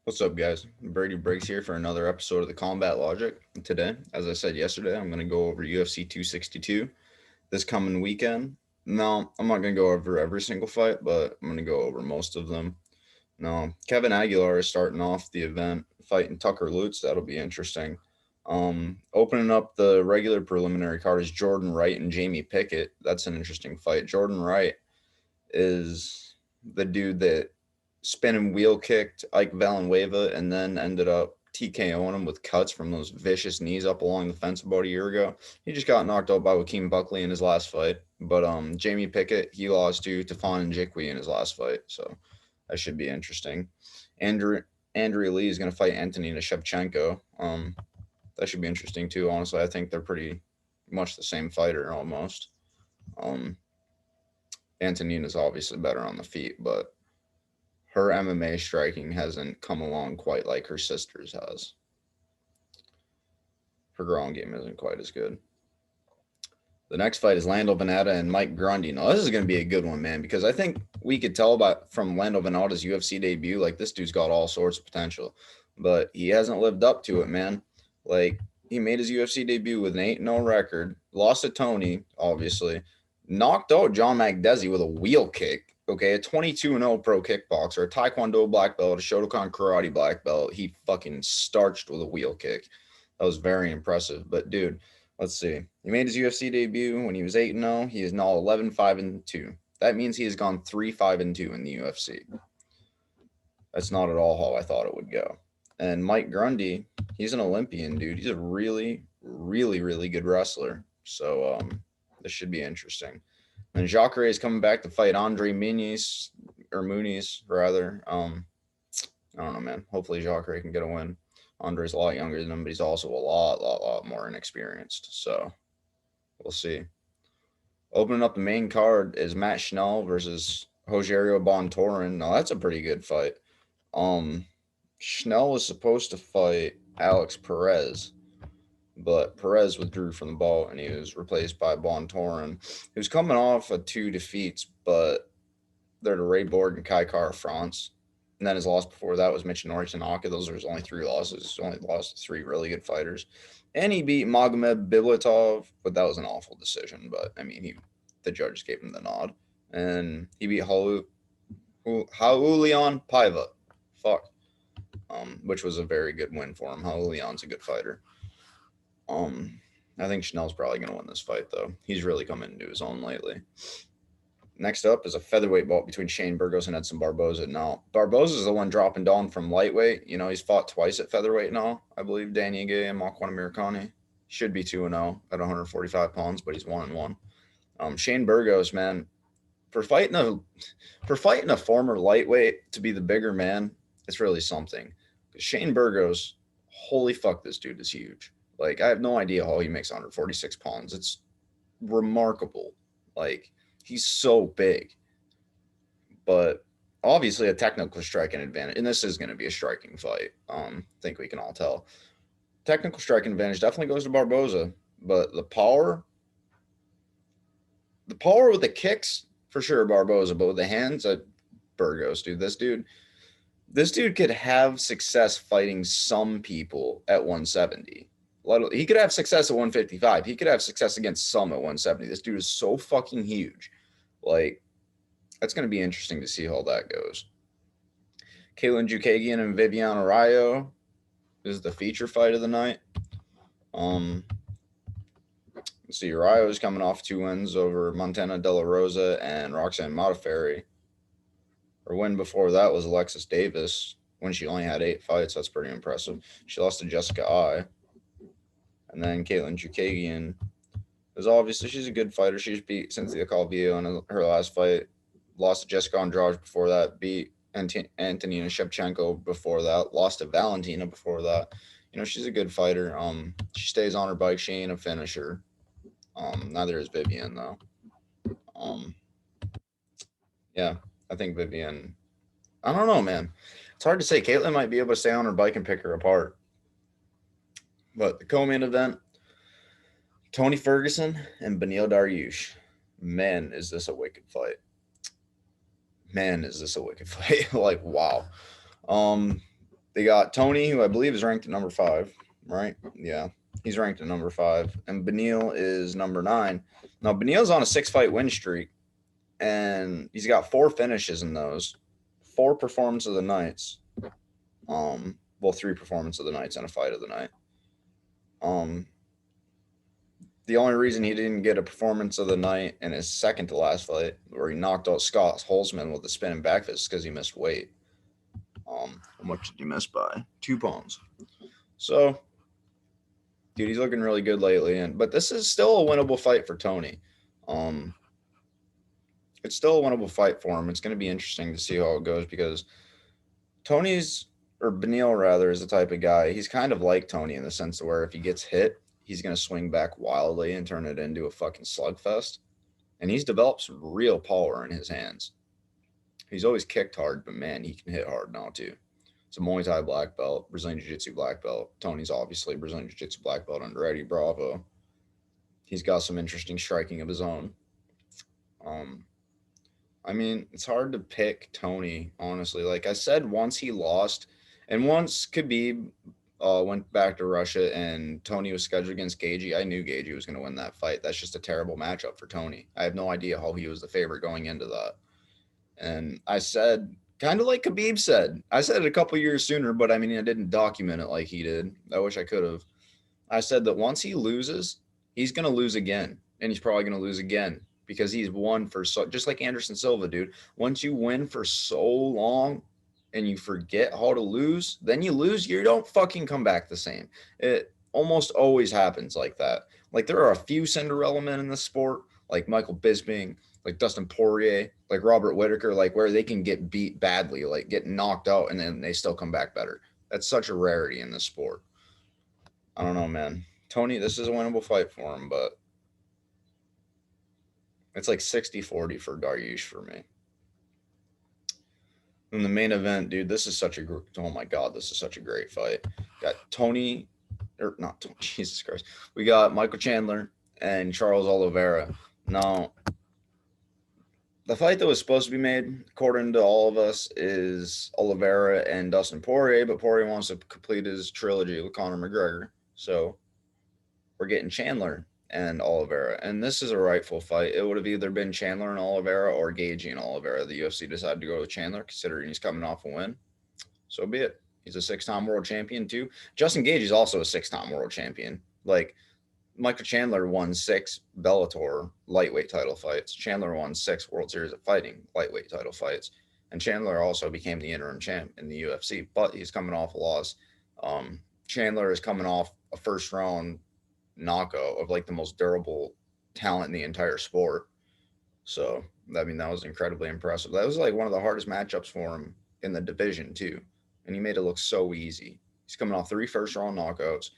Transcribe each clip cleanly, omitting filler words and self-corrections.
What's up, guys? Brady Briggs here for another episode of the Combat Logic. Today, as I said yesterday, I'm going to go over UFC 262 this coming weekend. No, I'm not going to go over every single fight, but I'm going to go over most of them. No, Kevin Aguilar is starting off the event fighting Tucker Lutz. That'll be interesting. Opening up the regular preliminary card is Jordan Wright and Jamie Pickett. That's an interesting fight. Jordan Wright is the dude that spinning wheel kicked Ike Villanueva and then ended up TKOing him with cuts from those vicious knees up along the fence about a year ago. He just got knocked out by Joaquin Buckley in his last fight. But Jamie Pickett, he lost to Tafon Njikwi in his last fight. So that should be interesting. Andrea Lee is going to fight Antonina Shevchenko. That should be interesting too. Honestly, I think they're pretty much the same fighter almost. Um, Antonina's obviously better on the feet, but her MMA striking hasn't come along quite like her sister's has. Her ground game isn't quite as good. The next fight is Lando Venata and Mike Grundy. Now, this is going to be a good one, man, because I think we could tell from Lando Venata's UFC debut, like, this dude's got all sorts of potential, but he hasn't lived up to it, man. Like, he made his UFC debut with an 8-0 record, lost to Tony, obviously, knocked out John Magdesi with a wheel kick, okay, a 22-0 pro kickboxer, a Taekwondo black belt, a Shotokan karate black belt. He fucking starched with a wheel kick. That was very impressive. But, dude, let's see. He made his UFC debut when he was 8-0. He is now 11-5-2. That means he has gone 3-5-2 in the UFC. That's not at all how I thought it would go. And Mike Grundy, he's an Olympian, dude. He's a really, really, really good wrestler. So this should be interesting. And Jacare is coming back to fight Andre Muniz, or Muniz, rather. I don't know, man. Hopefully Jacare can get a win. Andre's a lot younger than him, but he's also a lot more inexperienced. So we'll see. Opening up the main card is Matt Schnell versus Rogerio Bontorin. Now that's a pretty good fight. Um, Schnell was supposed to fight Alex Perez, but Perez withdrew from the bout and he was replaced by Bontorin. He was coming off of 2 defeats, but they're to Ray Borg and Kai Kara France. And then his loss before that was Michinori Tanaka. Those are his only 3 losses. He only lost to 3 really good fighters. And he beat Magomed Bibulatov, but that was an awful decision. But, I mean, the judge gave him the nod. And he beat Raulian Paiva. Fuck. Which was a very good win for him. Raulian's a good fighter. I think Schnell's probably going to win this fight, though. He's really come into his own lately. Next up is a featherweight bout between Shane Burgos and Edson Barboza. Now, Barboza is the one dropping down from lightweight. You know, he's fought twice at featherweight now. I believe Danny Gay and Makwan Amirkhani. Should be 2-0 at 145 pounds, but he's 1-1. Shane Burgos, man, for fighting a former lightweight to be the bigger man, it's really something. Because Shane Burgos, holy fuck, this dude is huge. Like, I have no idea how he makes 146 pounds. It's remarkable. Like, he's so big. But obviously a technical striking advantage. And this is going to be a striking fight. I think we can all tell. Technical striking advantage definitely goes to Barboza. But the power with the kicks, for sure, Barboza. But with the hands, Burgos, dude. This dude could have success fighting some people at 170. He could have success at 155. He could have success against some at 170. This dude is so fucking huge. Like, that's going to be interesting to see how that goes. Katlyn Chookagian and Viviane Araújo is the feature fight of the night. Let's see, Araújo is coming off 2 wins over Montana De La Rosa and Roxanne Modafferi. Her win before that was Alexis Davis when she only had 8 fights. That's pretty impressive. She lost to Jessica Eye. And then Katlyn Chookagian is obviously, she's a good fighter. She's beat Cynthia Calvillo in her last fight. Lost to Jessica Andrade before that. Beat Antonina Shevchenko before that. Lost to Valentina before that. You know, she's a good fighter. She stays on her bike. She ain't a finisher. Neither is Vivian, though. Um, yeah, I think Vivian. I don't know, man. It's hard to say. Katlyn might be able to stay on her bike and pick her apart. But the co-main event, Tony Ferguson and Beneil Dariush. Man, is this a wicked fight. Man, is this a wicked fight. Like, wow. Um, They got Tony, who I believe is ranked at number 5, right? Yeah, he's ranked at number 5, and Beneil is number 9. Now Beneil's on a 6-fight win streak, and he's got 4 finishes in those, 4 performance of the nights. Well, 3 performance of the nights and a fight of the night. The only reason he didn't get a performance of the night in his second to last fight, where he knocked out Scott Holzman with a spinning back fist, because he missed weight. How much did he miss by? 2 pounds. So, dude, he's looking really good lately. But this is still a winnable fight for Tony. It's still a winnable fight for him. It's going to be interesting to see how it goes, because Beneil rather, is the type of guy, he's kind of like Tony in the sense where if he gets hit, he's going to swing back wildly and turn it into a fucking slugfest. And he's developed some real power in his hands. He's always kicked hard, but man, he can hit hard now too. It's a Muay Thai black belt, Brazilian Jiu-Jitsu black belt. Tony's obviously Brazilian Jiu-Jitsu black belt under Eddie Bravo. He's got some interesting striking of his own. I mean, it's hard to pick Tony, honestly. Like I said, once he lost, and once Khabib went back to Russia and Tony was scheduled against Gaethje, I knew Gaethje was going to win that fight. That's just a terrible matchup for Tony. I have no idea how he was the favorite going into that. And I said, kind of like Khabib said, I said it a couple years sooner, but I mean, I didn't document it like he did. I wish I could have. I said that once he loses, he's going to lose again. And he's probably going to lose again, because he's won for just like Anderson Silva, dude. Once you win for so long and you forget how to lose, then you lose, you don't fucking come back the same. It almost always happens like that. Like there are a few Cinderella men in this sport, like Michael Bisping, like Dustin Poirier, like Robert Whittaker, like where they can get beat badly, like get knocked out, and then they still come back better. That's such a rarity in this sport. I don't know, man. Tony, this is a winnable fight for him, but it's like 60-40 for Dariush for me. In the main event, dude, this is such a oh my god, this is such a great fight. Got Tony, or not Tony, Jesus Christ. We got Michael Chandler and Charles Oliveira. Now, the fight that was supposed to be made, according to all of us, is Oliveira and Dustin Poirier, but Poirier wants to complete his trilogy with Conor McGregor. So we're getting Chandler and Oliveira. And this is a rightful fight. It would have either been Chandler and Oliveira or Gaethje and Oliveira. The UFC decided to go with Chandler, considering he's coming off a win. So be it. He's a 6-time world champion too. Justin Gaethje is also a 6-time world champion. Like, Michael Chandler won 6 Bellator lightweight title fights. Chandler won 6 World Series of Fighting lightweight title fights. And Chandler also became the interim champ in the UFC, but he's coming off a loss. Chandler is coming off a first-round knockout of like the most durable talent in the entire sport. So, I mean, that was incredibly impressive. That was like one of the hardest matchups for him in the division too. And he made it look so easy. He's coming off 3 first-round knockouts.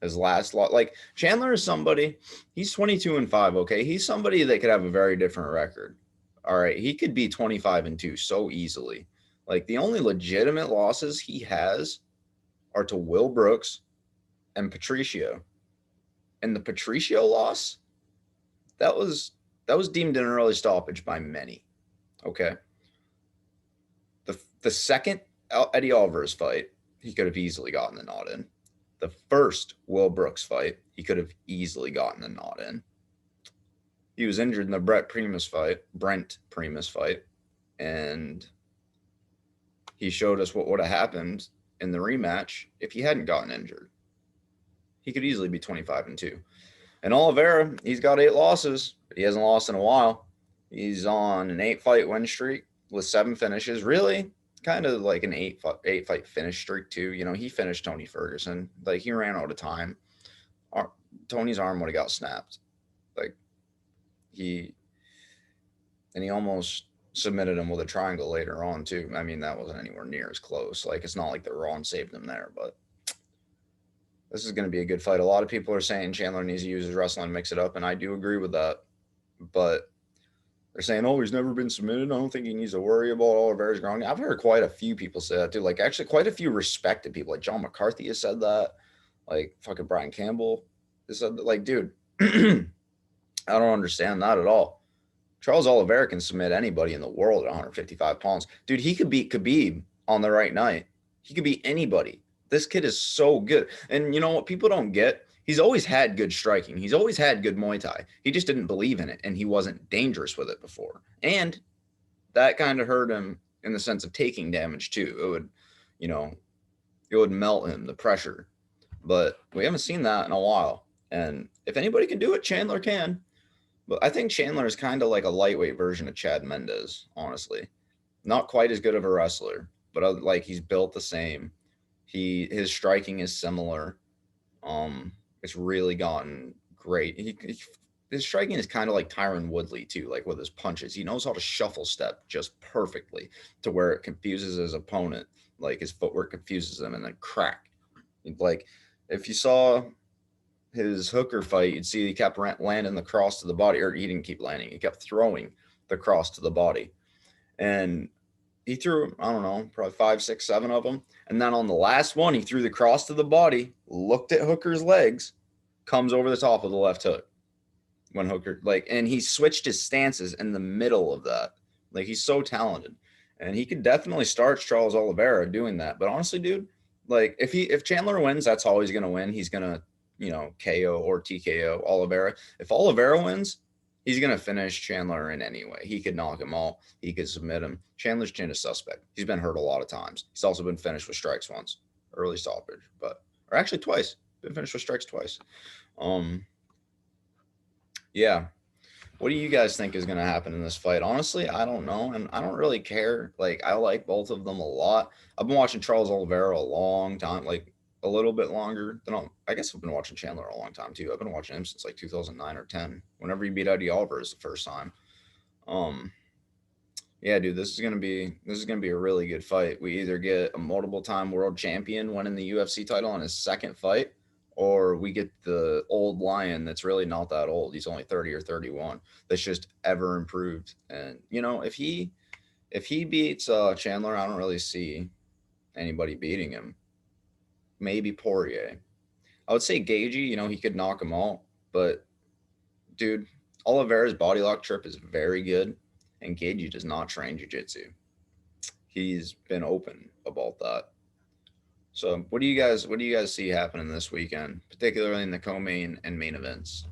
His last lot, like Chandler is somebody, he's 22-5. Okay. He's somebody that could have a very different record. All right. He could be 25-2 so easily. Like the only legitimate losses he has are to Will Brooks and Patricio. And the Patricio loss, that was deemed an early stoppage by many. Okay. The second Eddie Alvarez fight, he could have easily gotten the nod in. The first Will Brooks fight, he could have easily gotten the nod in. He was injured in the Brent Primus fight, and he showed us what would have happened in the rematch if he hadn't gotten injured. He could easily be 25-2. And Oliveira, he's got 8 losses, but he hasn't lost in a while. He's on an 8-fight win streak with 7 finishes. Really, kind of like an 8-fight finish streak too. You know, he finished Tony Ferguson. Like he ran out of time. Tony's arm would have got snapped. Like he almost submitted him with a triangle later on too. I mean, that wasn't anywhere near as close. Like it's not like the Ron saved him there, but this is going to be a good fight. A lot of people are saying Chandler needs to use his wrestling and mix it up, and I do agree with that. But they're saying, oh, he's never been submitted. I don't think he needs to worry about Oliveira's grounding. I've heard quite a few people say that too. Like actually quite a few respected people. Like John McCarthy has said that. Like fucking Brian Campbell has said that. Like, dude, I don't understand that at all. Charles Oliveira can submit anybody in the world at 155 pounds. Dude, he could beat Khabib on the right night. He could be anybody. This kid is so good. And you know what people don't get? He's always had good striking. He's always had good Muay Thai. He just didn't believe in it and he wasn't dangerous with it before. And that kind of hurt him in the sense of taking damage too. It would, you know, it would melt him, the pressure. But we haven't seen that in a while. And if anybody can do it, Chandler can. But I think Chandler is kind of like a lightweight version of Chad Mendes, honestly. Not quite as good of a wrestler, but like he's built the same. His striking is similar. It's really gotten great. His striking is kind of like Tyron Woodley too, like with his punches. He knows how to shuffle step just perfectly to where it confuses his opponent. Like his footwork confuses him and then crack. Like if you saw his Hooker fight, you'd see he kept landing the cross to the body, or he didn't keep landing. He kept throwing the cross to the body. And he threw, I don't know, probably 5, 6, 7 of them. And then on the last one, he threw the cross to the body, looked at Hooker's legs, comes over the top of the left hook. When Hooker, like, and he switched his stances in the middle of that. Like, he's so talented. And he could definitely start Charles Oliveira doing that. But honestly, dude, like, if Chandler wins, that's all he's going to win. He's going to, KO or TKO Oliveira. If Oliveira wins, he's going to finish Chandler in any way. He could knock him all. He could submit him. Chandler's chin is suspect. He's been hurt a lot of times. He's also been finished with strikes once. Early stoppage, or actually twice. Been finished with strikes twice. Yeah. What do you guys think is going to happen in this fight? Honestly, I don't know. And I don't really care. Like, I like both of them a lot. I've been watching Charles Oliveira a long time, like a little bit longer than I guess I've been watching Chandler a long time too. I've been watching him since like 2009 or 10, whenever he beat Eddie Alvarez the first time. Yeah, dude, this is gonna be a really good fight. We either get a multiple time world champion winning the UFC title on his second fight, or we get the old lion that's really not that old. He's only 30 or 31. That's just ever improved. And if he beats Chandler, I don't really see anybody beating him. Maybe Poirier. I would say Gagey, he could knock him out, but dude, Oliveira's body lock trip is very good, and Gagey does not train jiu-jitsu. He's been open about that. So what do you guys see happening this weekend, particularly in the co-main and main events?